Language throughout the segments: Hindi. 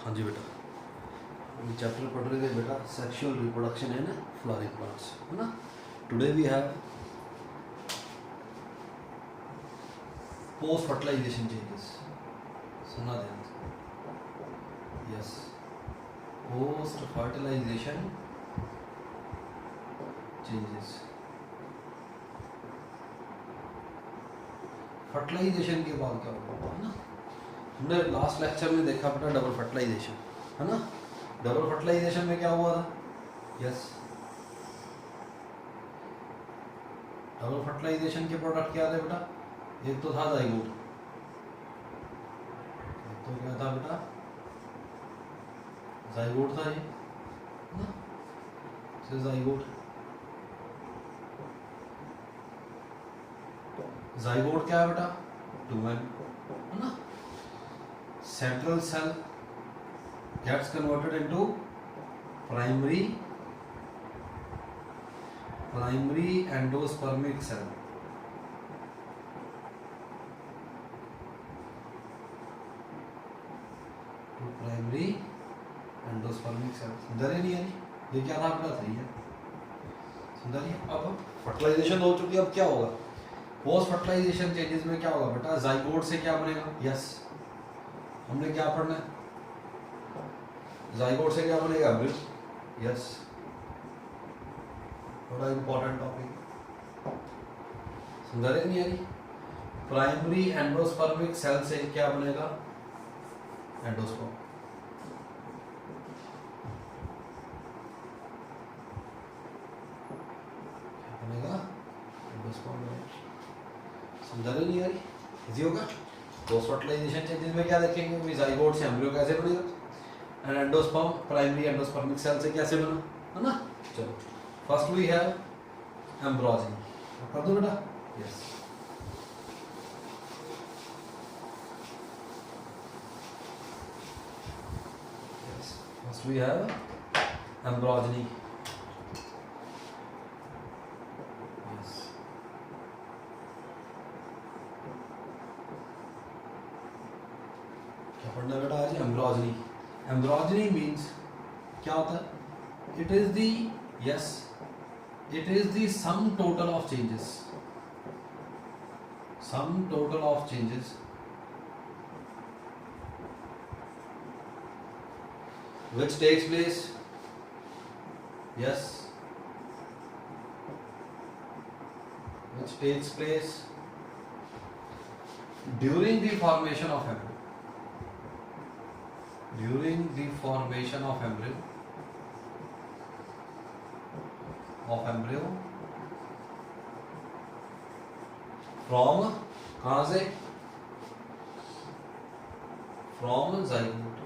हाँ जी बेटा, अभी चैप्टर पढ़ रहे थे बेटा sexual reproduction in flowering plants, है ना। Today we have post fertilization changes. सुना ध्यान से, yes, post fertilization changes. Fertilization के बाद क्या होगा, है ना। हमने लास्ट लेक्चर में देखा बेटा डबल फर्टिलाइजेशन, है ना। डबल फर्टिलाइजेशन में क्या हुआ था, यस, डबल फर्टिलाइजेशन के प्रोडक्ट क्या थे बेटा, एक तो था जाइगोट, एक तो क्या था बेटा, जाइगोट था ये, है ना, जाइगोट। जाइगोट क्या है बेटा, ट्यूमेन, है ना। Central cell gets converted into primary endospermic cell, to primary endospermic cell। समझा रहे नहीं यानी, ये क्या था बेटा, सही है, समझा रही। अब फर्टिलाइजेशन हो चुकी है, अब क्या होगा, पोस्ट फर्टिलाइजेशन चेंजेस में क्या होगा बेटा, जाइगोट से क्या बनेगा, यस, हमने क्या पढ़ना है, जाइगोट से क्या बनेगा, एम्ब्रियो, यस, बड़ा इंपॉर्टेंट टॉपिक, समझा रहे नहीं यानी। प्राइमरी एंडोस्पर्मिक सेल से क्या बनेगा, एंडोस्पर्म, क्या बनेगा, एंडोस्पर्म, समझा रहे नहीं यानी, इजी होगा। पोस्ट फर्टिलाइजेशन चेंजेस में क्या देखेंगे, जाइगोट से एम्ब्रियो कैसे बनेगा, and endosperm primary endospermic cell से कैसे बना, है ना। चलो फर्स्ट वी हैव एम्ब्रोजनी, कर दो बेटा, yes, yes, first we have embryogeny, yes. क्या पढ़ना है बेटा आज, एम्ब्रोजनी। एम्ब्रोजनी मीन्स क्या होता है, it is the, yes, it is the sum total of changes, sum total of changes which takes place, yes, which takes place during the formation of embryo, during the formation of embryo, from कहाँ से, from zygote,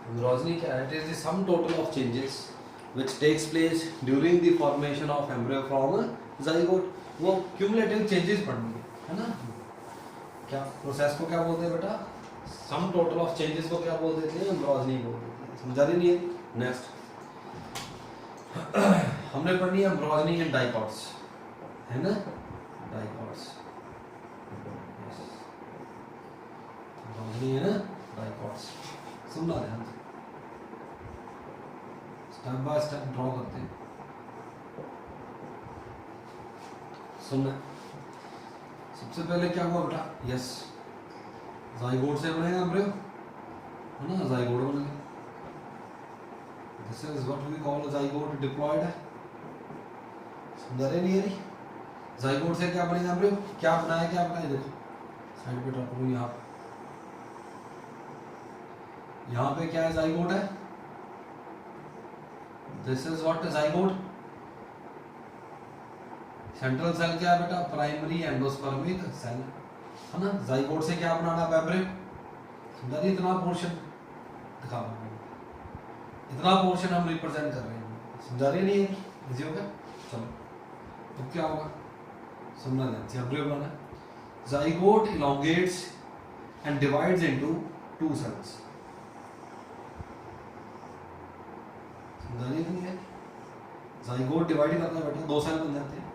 एम्ब्रोजनी क्या है, it is the sum total of changes which takes place during the formation of embryo from zygote। वो क्यूमुलेटिव चेंजेस पढ़नी है ना। क्या प्रोसेस को क्या बोलते हैं बेटा, सम टोटल ऑफ चेंजेस को क्या बोल देते हैं, एम्ब्रोजनी बोल देते हैं, समझा रही नहीं है। नेक्स्ट हमने पढ़नी है एम्ब्रोजनी इन डाइकॉट्स, है ना, डाइकॉट्स, एम्ब्रोजनी इन डाइकॉट्स, सुनना ध्यान से, स्टेप बाय स्टेप ड्रॉ करते हैं, सुनना। सबसे पहले क्या हुआ बेटा, यस, जाइगोट से बनेगा एम्ब्रियो, है ना, जाइगोट बनेगा, this is what we call zygote diploid है, समझ रहे नहीं है। जाइगोट से क्या बनेगा एम्ब्रियो, क्या बनाया, क्या बनाया, देखो साइड पे ड्रॉ करूं, यहाँ पे क्या है, जाइगोट है, this is what zygote. Central cell क्या है बेटा, प्राइमरी एंडोस्पर्मिक सेल, है ना। जाइगोट से क्या बनाना, एम्ब्रियो, समझा रही, इतना पोर्शन दिखा, इतना पोर्शन हम रिप्रेजेंट कर रहे हैं, समझा रही नहीं है, इजी हो गया। चलो तो क्या होगा, सुनना ध्यान, एम्ब्रियो बनाना है, zygote elongates and divides into 2 cells, समझा रही नहीं है, जाइगोट डिवाइड करता है बेटा, 2 सेल बन जाते हैं,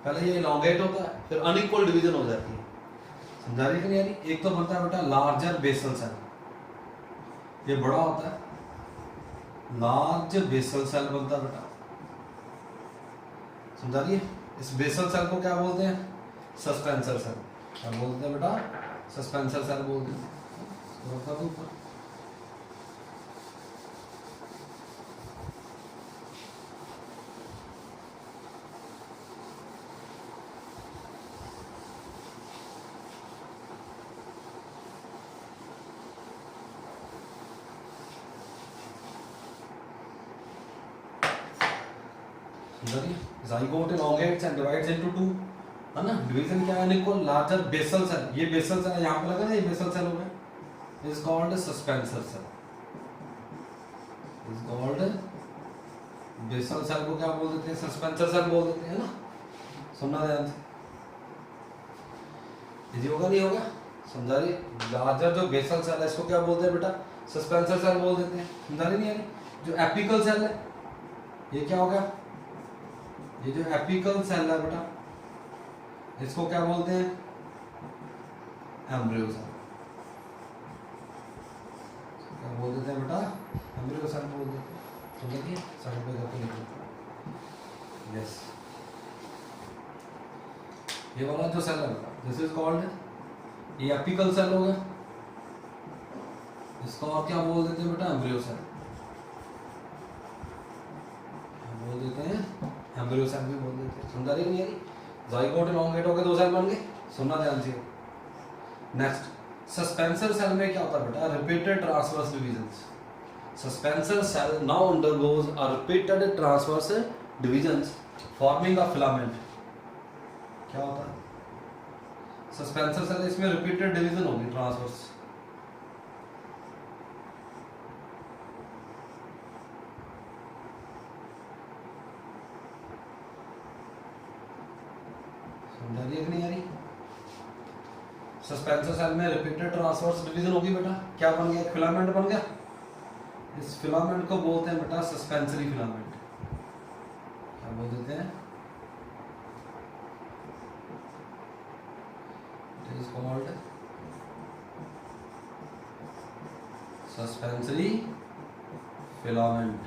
पहले ये इलोंगेट होता है, फिर अनइक्वल डिवीजन हो जाती है, समझा रही है कि नहीं यानी? एक तो बनता है बेटा लार्जर बेसल सेल, ये बड़ा होता है, लार्ज बेसल सेल बनता है बेटा, समझा रही है? इस बेसल सेल को क्या बोलते हैं? Suspensor cell. क्या बोलते हैं बेटा? सस्पेंसर सेल बोलते हैं। ऊपर zygote elongates and divides into two, है ना? डिवीजन क्या है? इनको लार्जर बेसल सेल, ये बेसल सेल यहाँ पे लगा ना, ये बेसल सेल हो गया, is called suspensor cell, is called basal cell को क्या बोल देते हैं? सस्पेंसर सेल बोल देते हैं ना। सुनना ध्यान से, इजी होगा नहीं होगा? समझा रही? लार्जर जो बेसल सेल है इसको क्या बोलते हैं बेटा? सस्पेंसर सेल बोल देते हैं। समझा रही नहीं यानी? जो एपिकल सेल है ये क्या हो गया? ये जो एपिकल सेल है बेटा इसको क्या बोलते हैं? Embryo cell. क्या बोल देते हैं बेटा? एम्ब्रियो सेल बोल देते हैं। तो देखिए साइड पे करके लिख लेते हैं। यस, ये वाला जो सेल है बेटा दिस इज कॉल्ड, ये एपिकल सेल हो गया, इसको और क्या बोल देते हैं बेटा? एम्ब्रियो सेल बोल देते हैं, एम्ब्रियो सेल भी बोल देते हैं। समझा रही नहीं यानी? ज़ाइगोट elongate हो गए, दो सेल बन गए। सुनना ध्यान से। नेक्स्ट, सस्पेंसर सेल में क्या होता है बेटा? Repeated transverse divisions. Suspensor cell now undergoes a repeated transverse divisions forming a filament. क्या होता है? सस्पेंसर सेल इसमें रिपीटेड डिवीजन होगी, ट्रांसवर्स। समझा रही है कि नहीं आ रही? सस्पेंसर सेल में रिपीटेड ट्रांसवर्स डिवीजन होगी बेटा। क्या बन गया? फिलामेंट बन गया। इस फिलामेंट को बोलते हैं बेटा सस्पेंसरी फिलामेंट। क्या बोल देते हैं? It is called suspensory filament.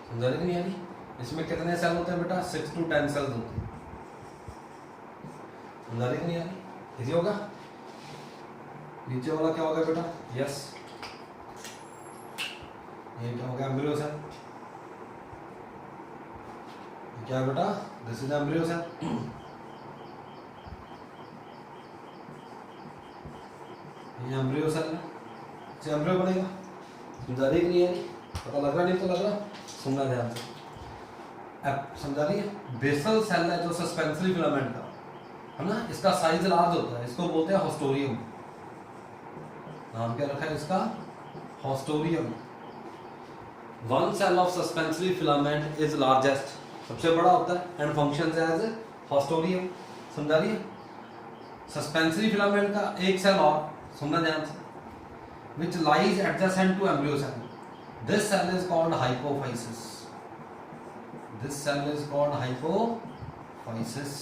समझा रही कि नहीं आ रही? इसमें कितने सेल होते हैं बेटा? 6 to 10 सेल्स होते हैं। समझा रही कि नहीं आ रही? इजी होगा? नीचे वाला क्या होगा बेटा? यस, ये क्या होगा? Embryo cell. क्या है बेटा? This is embryo cell. ये एम्ब्रियो सेल है, एम्ब्रियो बनेगा। समझा रही कि नहीं आ रही? पता लग रहा? नहीं तो लग रहा? सुनना ध्यान से। समझा रही है? बेसल सेल है जो सस्पेंसरी फिलामेंट का, है ना, इसका साइज लार्ज होता है, इसको बोलते हैं हॉस्टोरियम। नाम क्या रखा है इसका? Haustorium. One cell of suspensory filament is largest, सबसे बड़ा होता है, एंड फंक्शंस एज हॉस्टोरियम। समझा रही है? सस्पेंसरी फिलामेंट का एक सेल और, सुनना ध्यान से, which lies adjacent to embryo cell. This cell is called hypophysis. This cell is called hypophysis.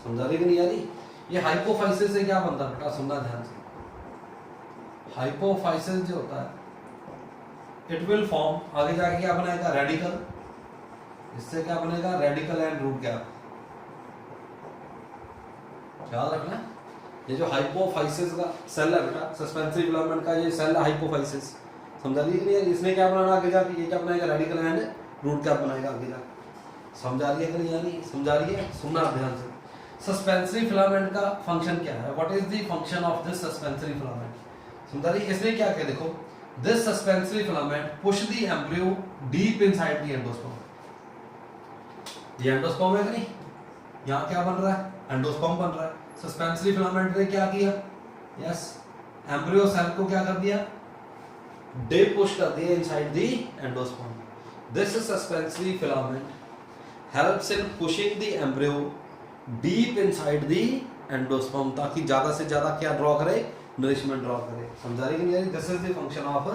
समझा रही कि नहीं आ रही? ये हाइपोफाइसिस से क्या बनता है बेटा? सुनना ध्यान से। हाइपोफाइसिस जो होता है इट विल फॉर्म, आगे जाके क्या बनेगा? रेडिकल। इससे क्या बनेगा? Radicle and root cap. याद रखना, ये जो हाइपोफाइसिस का सेल है बेटा, सस्पेंसरी फिलामेंट का ये सेल है हाइपोफाइसिस। समझा रही है? इसने क्या बनाना आगे जाके? ये क्या बनाएगा? रेडिकल एंड रूट गैप बनाएगा आगे जाके। समझा रही है कि नहीं यानी? समझा रही है? सुनना ध्यान से। सस्पेंसरी फिलामेंट का फंक्शन क्या है? What is the function of this suspensory filament? समझा रही है? इसने क्या किया? देखो, this suspensory filament push the embryo deep inside the endosperm. ये एंडोस्पर्म है कि नहीं? यहाँ क्या बन रहा है? एंडोस्पर्म बन रहा है। सस्पेंसरी फिलामेंट ने क्या किया? यस, एम्ब्रियो सेल को क्या कर दिया? डे पुश कर दिया inside the endosperm. This suspensory filament helps in pushing the embryo deep inside the endosperm, ताकि ज्यादा से ज्यादा क्या ड्रॉ करे? नरिशमेंट ड्रॉ करे। समझा रही कि नहीं? This is the function of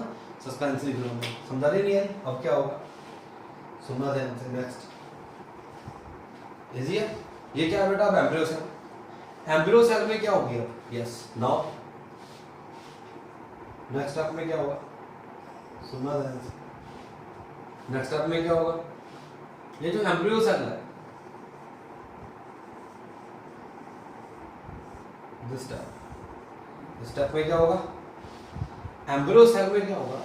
suspensory filament. समझा रही नहीं है? अब क्या होगा? सुनना ध्यान से। नेक्स्ट इजी है। ये क्या है बेटा? Embryo cell. एम्ब्रियो सेल में क्या होगी अब? यस, नाउ नेक्स्ट स्टेप में क्या होगा, सुनना ध्यान से। नेक्स्ट स्टेप में क्या होगा, ये जो एम्ब्रियो सेल है, दिस स्टेप में क्या होगा, एम्ब्रियो सेल में क्या होगा,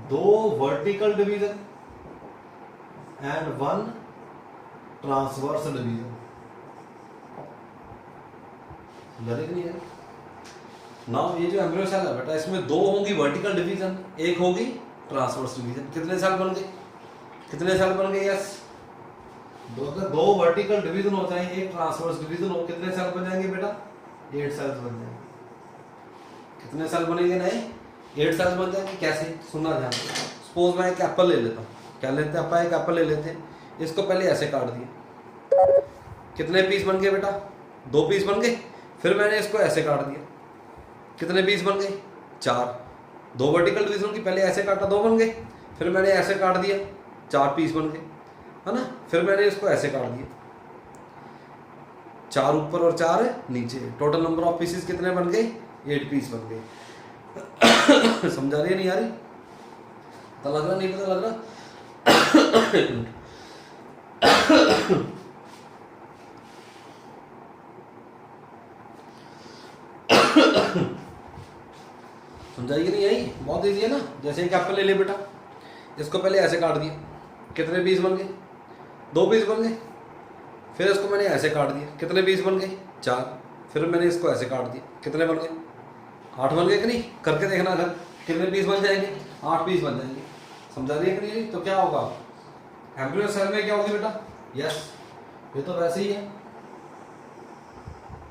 2 vertical division and 1 transverse division. नहीं है नाउ, ये जो एम्ब्रियो सेल है बेटा, इसमें 2 होंगी वर्टिकल डिवीजन, 1 होगी ट्रांसवर्स डिवीजन। कितने सेल बन गए, कितने सेल बन गए? यस, 2 वर्टिकल डिवीजन होता है, 1 ट्रांसवर्स डिवीजन हो, कितने सेल बन जाएंगे बेटा? 8 सेल्स बन जाएंगे। कितने सेल बनेंगे? नहीं, 8 सेल्स बन जाएंगे। कैसे, सुनना ध्यान से। सपोज मैं एक एप्पल ले लेता हूँ, क्या लेते हैं अपन, एक एप्पल ले लेते हैं, इसको पहले ऐसे काट दिया, कितने पीस बन गए बेटा? 2 पीस बन गए। फिर मैंने इसको ऐसे काट दिया, कितने पीस बन गए? 4। 2 वर्टिकल डिवीजन की पहले ऐसे काटा, 2 बन गए। फिर मैंने ऐसे काट दिया, 4 पीस बन गए, है ना। फिर मैंने इसको ऐसे काट दिया, 4 ऊपर और 4 नीचे, टोटल नंबर ऑफ पीसेस कितने बन गए? 8 पीस बन गए। समझा रही है नहीं आ रही? पता लग रहा, नहीं पता लग रहा? समझाइए नहीं आई? बहुत ईजी है ना। जैसे एक एप्पल ले ले बेटा, इसको पहले ऐसे काट दिया, कितने पीस बन गए? 2 पीस बन गए। फिर इसको मैंने ऐसे काट दिया, कितने पीस बन गए? 4। फिर मैंने इसको ऐसे काट दिया, कितने बन गए? 8 बन गए कि नहीं? करके देखना अगर, कितने पीस बन जाएंगे? 8 पीस बन जाएंगे। समझा रही है कि नहीं? तो क्या होगा, एम्ब्रियो सेल में क्या होगी बेटा? यस, ये तो वैसे ही है,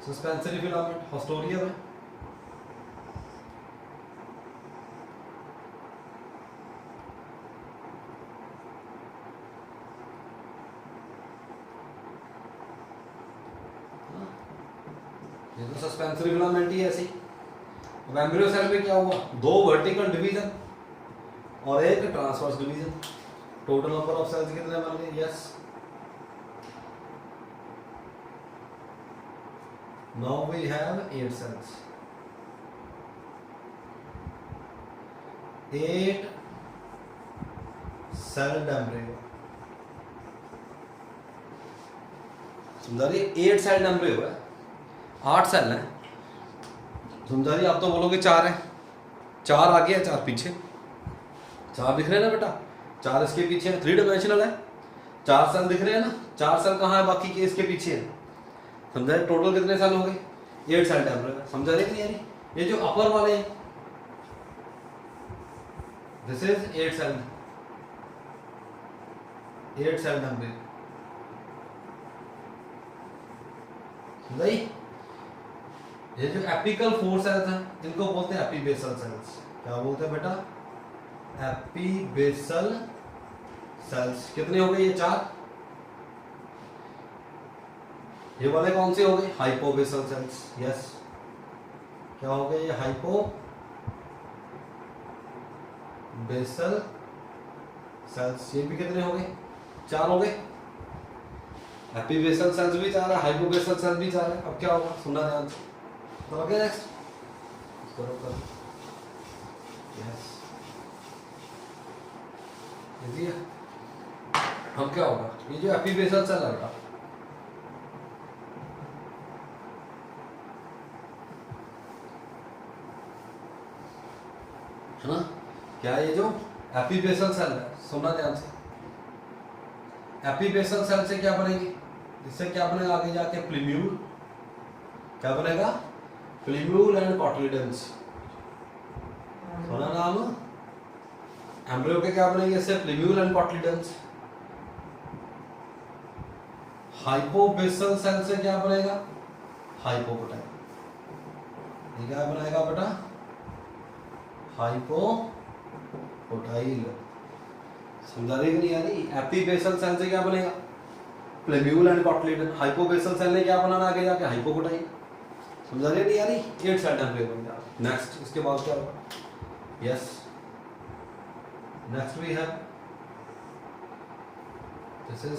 सस्पेंसरी फिलामेंट हॉस्टोरियम है। ये तो सस्पेंसरी फिलामेंट ही है ऐसी। अब एम्ब्रियो सेल में क्या हुआ, 2 वर्टिकल डिवीजन और 1 transverse division. Total number of cells कितने बन गए? Yes, now we have 8 cells, 8 celled embryo. समझा रही है? 8 सेल्ड एम्ब्रियो है, 8 सेल है। समझा रही? आप तो बोलोगे 4 है, 4 आगे है 4 पीछे, 4 दिख रहे हैं ना बेटा, 4 इसके पीछे है, 3 डायमेंशनल है। 4 सेल दिख रहे हैं ना, 4 सेल कहाँ है, बाकी के इसके पीछे है। समझा रहे? टोटल कितने सेल हो गए? 8 सेल एम्ब्रियो। समझा रही कि नहीं? ये जो अपर वाले हैं, this is 8 cell, 8 cell embryo. समझाई? ये जो एपिकल 4 सेल्स हैं, इनको बोलते हैं एपीबेसल सेल्स। क्या बोलते हैं बेटा? Epibasal cells. कितने हो गए? ये 4। ये वाले कौन से हो गए? Hypobasal sales. यस, क्या हो गए? ये हाइपोबेसल सेल्स। ये भी कितने हो गए? 4 हो गए। एपीबेसल सेल्स भी 4 है, हाइपोबेसल सेल्स भी 4 है। अब क्या होगा, सुनना ध्यान से। तो ओके, नेक्स्ट करो करो। यस, इजी है। अब क्या होगा, ये जो एपीबेसल सेल है बेटा, है ना, क्या ये जो एपीबेसल सेल है, सुनना ध्यान से। एपीबेसल सेल से क्या बनेगी? इससे क्या बनेगा आगे जाके? प्लीम्यूल। क्या बनेगा? Plumule and cotyledons. सुना नाम? एम्ब्रियो के क्या बनेंगे इससे? Plumule and cotyledons. Hypobasal cell से क्या बनेगा? हाइपोकोटाइल। ये क्या बनाएगा बेटा? हाइपोकोटाइल। समझा रही कि नहीं आ रही? एपीबेसल सेल से क्या बनेगा? Plumule and cotyledon. Hypobasal cell ने क्या बनाना आगे जाके? हाइपोकोटाइल। समझा रही नहीं आ रही? 8 सेल एम्ब्रियो बन गया। नेक्स्ट, इसके बाद क्या होगा? Yes, next we have, this is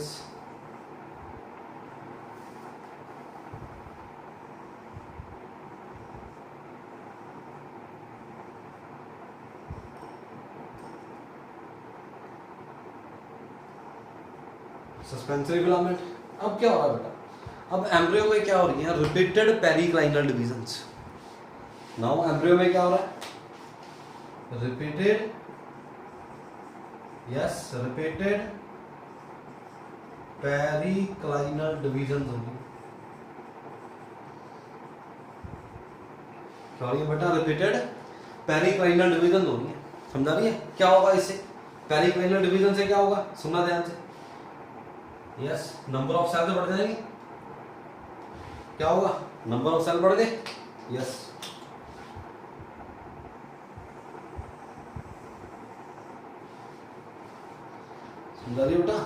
suspensory filament. अब क्या हो रहा है बेटा, अब एम्ब्रियो में क्या हो रही है, repeated periclinal divisions. Now embryo में क्या हो रहा है, repeated, yes repeated periclinal divisions होंगी। क्या हो रही है बेटा, रिपीटेड पेरिक्लाइनल डिविजन होनी है। समझा रही है, क्या होगा इससे, पेरिक्लाइनल डिवीजन से क्या होगा, सुनना ध्यान से, यस नंबर ऑफ सेल्स बढ़ जाएंगे। क्या होगा, नंबर ऑफ सेल बढ़ गए, यस। समझा रही बेटा,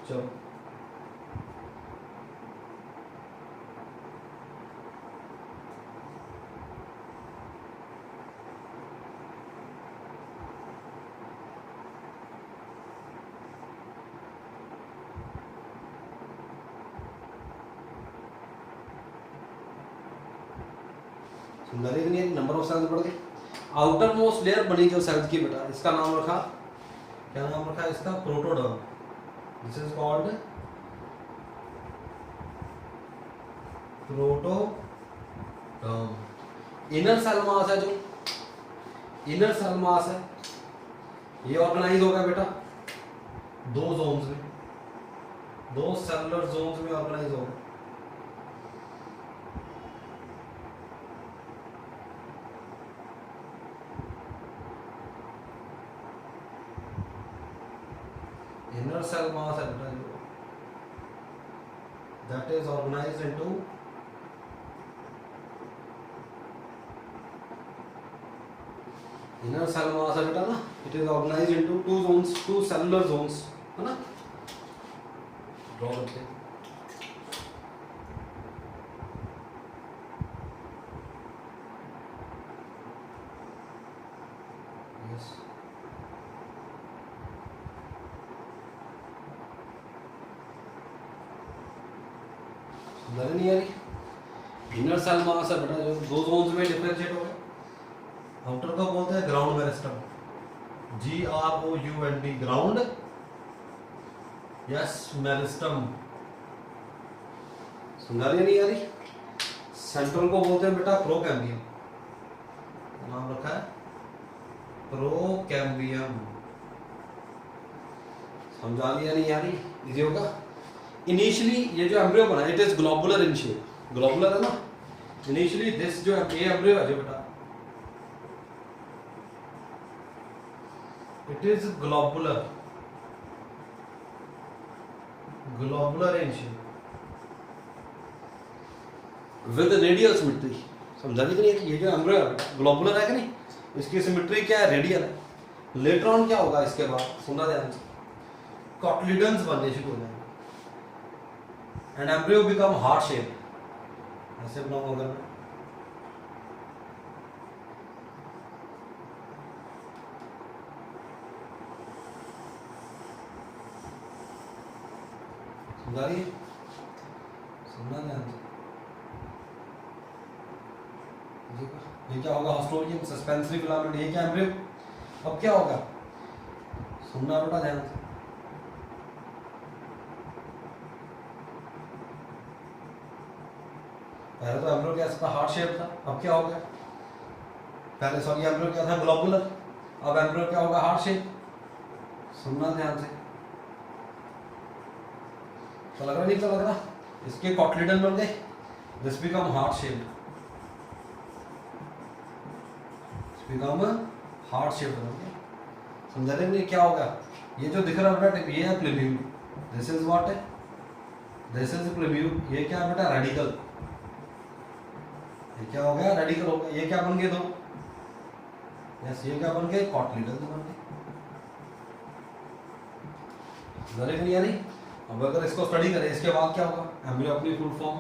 चलो सुंदरी नहीं, नंबर ऑफ सेल्स बढ़ गए। आउटर मोस्ट लेयर बनी जो सेल्स की बेटा, इसका नाम रखा, क्या नाम रखा इसका, protoderm. This is called protoderm. Inner cell mass है, जो इनर सेल मास है ये ऑर्गेनाइज होगा बेटा दो जोन्स में, दो सेलुलर जोन्स में ऑर्गेनाइज होगा। inner cell mass है बेटा जो, that is organized into inner cell mass है बेटा ना, it is organized into two zones, two cellular zones है ना, ड्रॉ करते हैं। yes नहीं आ रही, इनर सेल मास है बेटा जो दो जोन्स में डिफरेंशिएट हो गए। आउटर को बोलते हैं ground meristem, GROUND, ground, yes meristem. समझा रही नहीं आ रही। सेंट्रल को बोलते हैं बेटा प्रोकैम्बियम, नाम रखा है प्रोकैम्बियम। समझा लिया नहीं आ रही, इजी होगा। इनिशियली ये जो एम्ब्रियो बना it is globular in shape, globular है ना। इनिशियली दिस जो ये एम्ब्रियो है जो बेटा it is globular, globular in shape with radial symmetry. समझा नहीं है, ये जो एम्ब्रियो है ग्लोबुलर है कि नहीं, इसकी सिमेट्री क्या है, रेडियल है। लेटर ऑन क्या होगा इसके बाद, सुनना ध्यान से, कॉटलिडन्स बनने शुरू हो जाएंगे and embryo become heart shape, ऐसे बनाऊंगा अगर मैं, समझा रही है, सुनना ध्यान से। ये क्या होगा, हास्टोरियम सस्पेंसरी फिलामेंट, ये क्या एम्ब्रियो। अब क्या होगा, सुनना बेटा ध्यान से, पहले तो एम्ब्रियो क्या था, हार्ट शेप था। अब क्या हो गया, पहले सॉरी एम्ब्रियो क्या था, ग्लोबुलर, अब एम्ब्रियो क्या होगा, हार्ट शेप। सुनना ध्यान से, तो लग रहा नहीं, तो लग रहा, इसके कॉटलिडन बन गए, this become heart shape, become heart shape बन गया। समझा रहे नहीं, क्या होगा, ये जो दिख रहा है बेटा ये है प्लेब्यूल, दिस इज व्हाट है, दिस इज प्लेब्यूल। ये क्या है बेटा, रेडिकल, ये क्या हो गया, रेडिकल हो गया। ये क्या बन गए दो, यस ये क्या बन गए, कॉटलिडन बन गए। नहीं यानी अब अगर इसको स्टडी करें इसके बाद क्या होगा, एम्ब्रियो अपनी फुल फॉर्म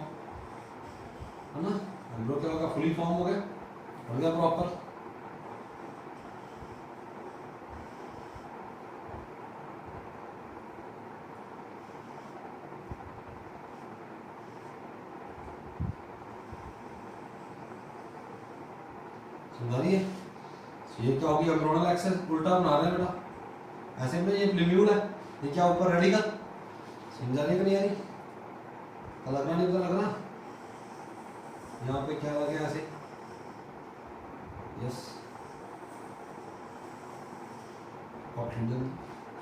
है ना, एम्ब्रियो क्या होगा, फुली फॉर्म हो गया, बन गया प्रॉपर। समझा रही है, ये क्या होगी, एम्ब्रियोनल एक्सेस उल्टा बना रहे हैं बेटा, ऐसे में ये प्लेब्यूल है, ये क्या ऊपर रेडिकल, समझा रही कि नहीं आ रही? लग रहा नहीं, पता लग रहा यहाँ पे क्या लगे ऐसे? Yes, cotyledon.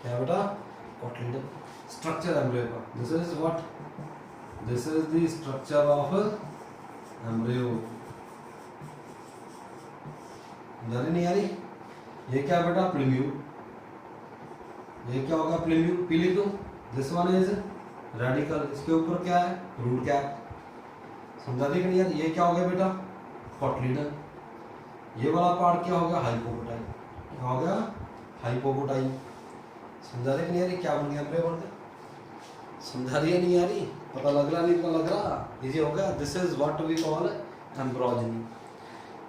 क्या बेटा? कॉटलिडन स्ट्रक्चर एम्ब्रियो का। This is what? This is the structure of embryo. समझा रही नहीं आ रही? ये क्या बेटा? प्लूम्यूल। ये क्या होगा? प्लूम्यूल। पी लिख दो। This one is radicle. इसके ऊपर क्या है? Root cap. समझा रही कि नहीं यार? ये क्या हो गया बेटा? कॉटलिडन। ये वाला पार्ट क्या हो गया? हाइपोकोटाइल। क्या हो गया? हाइपोकोटाइल। समझा रही कि नहीं यार? क्या बन गया एम्ब्रियो? बन गया। समझा रही है नहीं आ रही? पता लग रहा नहीं? पता लग रहा? इजी हो गया। This is what we call embryogeny.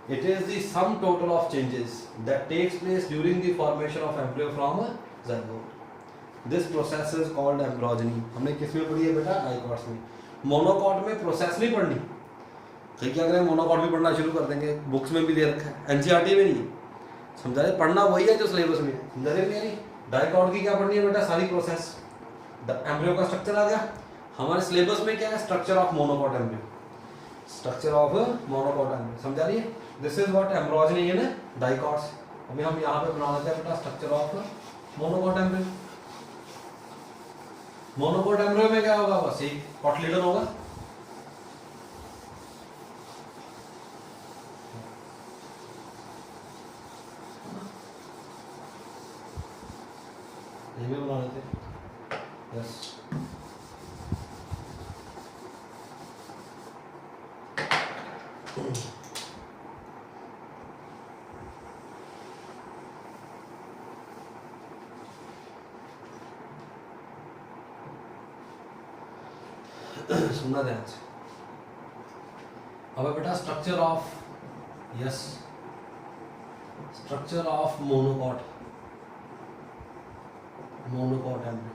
It is the sum total of changes that takes place during the formation of embryo from a zygote. This process is called embryogeny. हमने किस में पढ़ी है बेटा? डाइकॉट्स में। मोनोकॉट में प्रोसेस नहीं पढ़नी। कहीं क्या करें, मोनोकॉट भी पढ़ना शुरू कर देंगे, बुक्स में भी दे रखा है, एनसीईआरटी में नहीं है। समझा रहे? पढ़ना वही है जो सिलेबस में है। समझा रहे नहीं? डाइकॉट की क्या पढ़नी है बेटा? सारी प्रोसेस। एम्ब्रियो का स्ट्रक्चर आ गया। हमारे सिलेबस में क्या है? Structure of monocot embryo. Structure of monocot embryo. समझा रही है? This is what embryogeny in dicots. अभी हम यहाँ पे बना लेते हैं बेटा structure of monocot embryo. Monocot embryo में क्या होगा? बस एक कॉटलिडन होगा। ये भी बना लेते हैं। यस, सुनना ध्यान से। अब बेटा structure of, yes, structure of monocot, monocot embryo.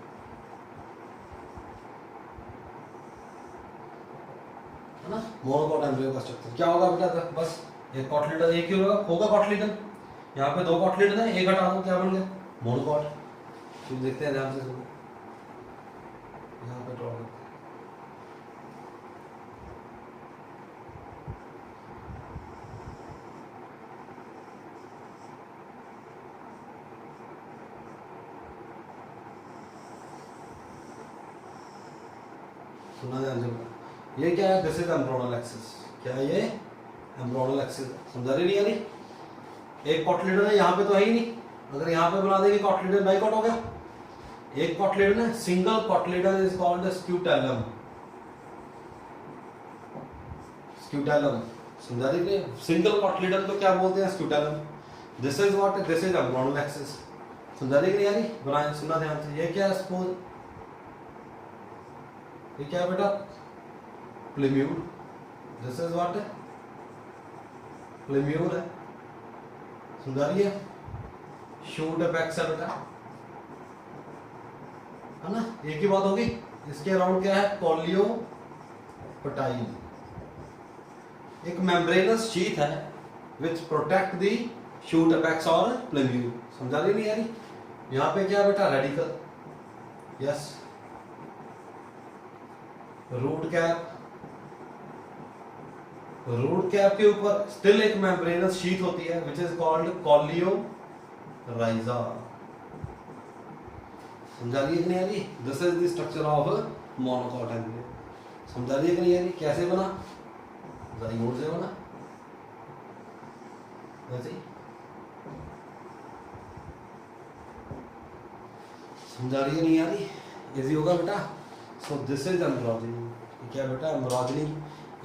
है ना? मोनोकॉट एम्ब्रियो का स्ट्रक्चर क्या होगा बेटा? बस एक कॉटलिडन, एक ही होगा कॉटलिडन। यहाँ पे दो कॉटलिडन है, एक हटा दो, क्या बन गया? मोनोकॉट। फिर देखते हैं ध्यान से सुनो। यहाँ पे ड्रॉ करते हैं। सुना ध्यान से। ये क्या है? This is embryonal axis. क्या है ये? Embryonal axis. समझा रही नहीं यानी? एक कॉटलिडन है, यहाँ पे तो है ही नहीं। अगर यहाँ पे बना देंगे कॉटलिडन, डाइकॉट हो गया। एक कॉटलिडन है, single cotyledon is called scutellum. Scutellum. समझा रही नहीं? सिंगल कॉटलिडन तो क्या बोलते हैं? Scutellum. This is what? This is embryonal axis. समझा रही नहीं यानी? बनाए, सुना ध्यान से। ये क्या है? सपोज ये क्या है बेटा? Plumule. This is what? Plumule है। समझा रही है? शूट अपेक्स है बेटा, है ना? एक ही बात होगी। इसके अराउंड क्या है? कोलियोपटाइल। एक मेम्ब्रेनस शीथ है which protect the shoot apex और प्लूम्यूल। समझा रही नहीं यानी? यहाँ पे क्या है बेटा? Radicle. Yes, root cap. Root cap के ऊपर स्टिल एक मेम्ब्रेनस शीथ होती है विच इज कॉल्ड कोलियोराइजा। समझा रही है कि नहीं यानी? This is the structure of monocot embryo. समझा रही है कि नहीं यानी? कैसे बना? जाइगोट से बना, वैसे ही। समझा रही है नहीं यानी? इजी होगा बेटा। So this is embryology. क्या बेटा? embryology.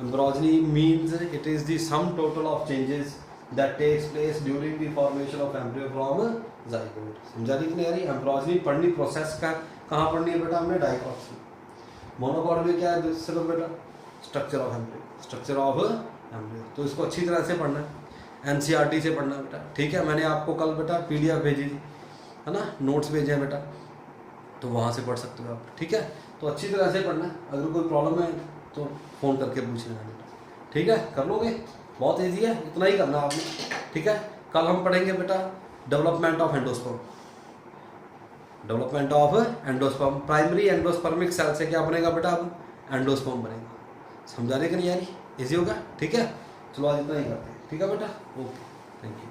Embryology means it is the sum total of changes that takes place during the formation of embryo from zygote. समझा रही कि नहीं आ रही? embryology पढ़नी, प्रोसेस का कहाँ पढ़नी है बेटा? हमने डाइकॉट्स में। मोनोकॉट में क्या है सिर्फ बेटा? Structure of embryo, structure of embryo. तो इसको अच्छी तरह से पढ़ना है, एनसीईआरटी से पढ़ना बेटा। ठीक है? मैंने आपको कल बेटा पीडीएफ भेजी थी, है ना? नोट्स भेजे हैं बेटा, तो वहाँ से पढ़ सकते हो आप। ठीक है? तो अच्छी तरह से पढ़ना है। अगर कोई प्रॉब्लम है तो फ़ोन करके पूछ लेना बेटा। ठीक है? कर लोगे? बहुत ईजी है, इतना ही करना आपने। ठीक है? कल हम पढ़ेंगे बेटा development of endosperm. Development of endosperm, primary endospermic cell से क्या बनेगा बेटा, अब एंडोस्पर्म बनेगा। समझा रहे कि नहीं यार, इजी होगा, ठीक है। चलो आज इतना ही करते हैं, ठीक है बेटा, ओके, थैंक यू।